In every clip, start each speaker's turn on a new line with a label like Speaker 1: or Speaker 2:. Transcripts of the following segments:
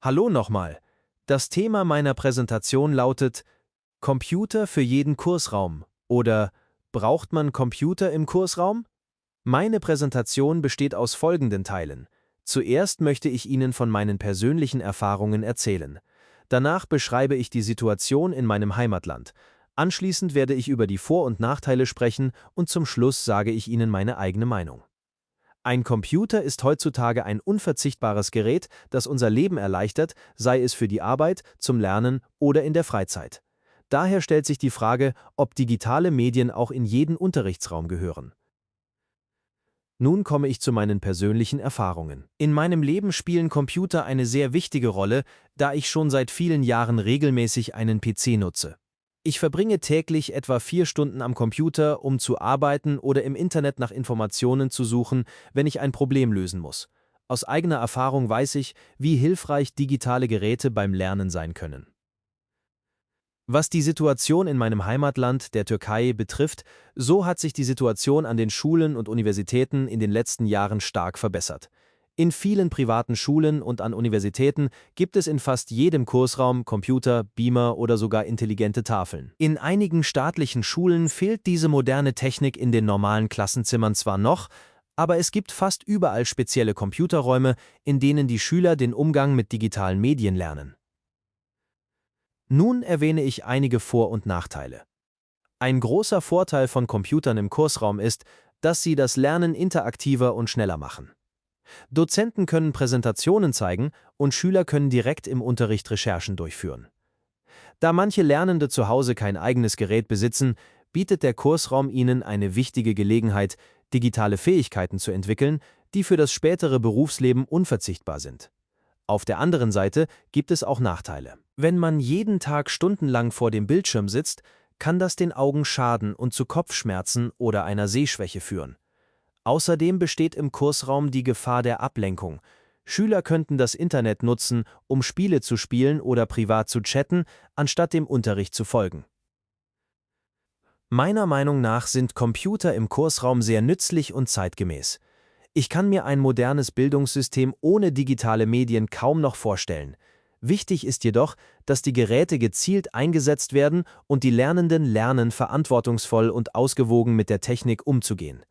Speaker 1: Hallo nochmal. Das Thema meiner Präsentation lautet Computer für jeden Kursraum oder braucht man Computer im Kursraum? Meine Präsentation besteht aus folgenden Teilen. Zuerst möchte ich Ihnen von meinen persönlichen Erfahrungen erzählen. Danach beschreibe ich die Situation in meinem Heimatland. Anschließend werde ich über die Vor- und Nachteile sprechen und zum Schluss sage ich Ihnen meine eigene Meinung. Ein Computer ist heutzutage ein unverzichtbares Gerät, das unser Leben erleichtert, sei es für die Arbeit, zum Lernen oder in der Freizeit. Daher stellt sich die Frage, ob digitale Medien auch in jeden Unterrichtsraum gehören. Nun komme ich zu meinen persönlichen Erfahrungen. In meinem Leben spielen Computer eine sehr wichtige Rolle, da ich schon seit vielen Jahren regelmäßig einen PC nutze. Ich verbringe täglich etwa 4 Stunden am Computer, um zu arbeiten oder im Internet nach Informationen zu suchen, wenn ich ein Problem lösen muss. Aus eigener Erfahrung weiß ich, wie hilfreich digitale Geräte beim Lernen sein können. Was die Situation in meinem Heimatland, der Türkei, betrifft, so hat sich die Situation an den Schulen und Universitäten in den letzten Jahren stark verbessert. In vielen privaten Schulen und an Universitäten gibt es in fast jedem Kursraum Computer, Beamer oder sogar intelligente Tafeln. In einigen staatlichen Schulen fehlt diese moderne Technik in den normalen Klassenzimmern zwar noch, aber es gibt fast überall spezielle Computerräume, in denen die Schüler den Umgang mit digitalen Medien lernen. Nun erwähne ich einige Vor- und Nachteile. Ein großer Vorteil von Computern im Kursraum ist, dass sie das Lernen interaktiver und schneller machen. Dozenten können Präsentationen zeigen und Schüler können direkt im Unterricht Recherchen durchführen. Da manche Lernende zu Hause kein eigenes Gerät besitzen, bietet der Kursraum ihnen eine wichtige Gelegenheit, digitale Fähigkeiten zu entwickeln, die für das spätere Berufsleben unverzichtbar sind. Auf der anderen Seite gibt es auch Nachteile. Wenn man jeden Tag stundenlang vor dem Bildschirm sitzt, kann das den Augen schaden und zu Kopfschmerzen oder einer Sehschwäche führen. Außerdem besteht im Kursraum die Gefahr der Ablenkung. Schüler könnten das Internet nutzen, um Spiele zu spielen oder privat zu chatten, anstatt dem Unterricht zu folgen. Meiner Meinung nach sind Computer im Kursraum sehr nützlich und zeitgemäß. Ich kann mir ein modernes Bildungssystem ohne digitale Medien kaum noch vorstellen. Wichtig ist jedoch, dass die Geräte gezielt eingesetzt werden und die Lernenden lernen, verantwortungsvoll und ausgewogen mit der Technik umzugehen.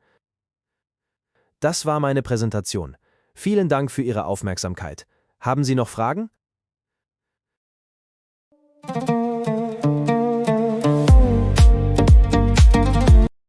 Speaker 1: Das war meine Präsentation. Vielen Dank für Ihre Aufmerksamkeit. Haben Sie noch Fragen?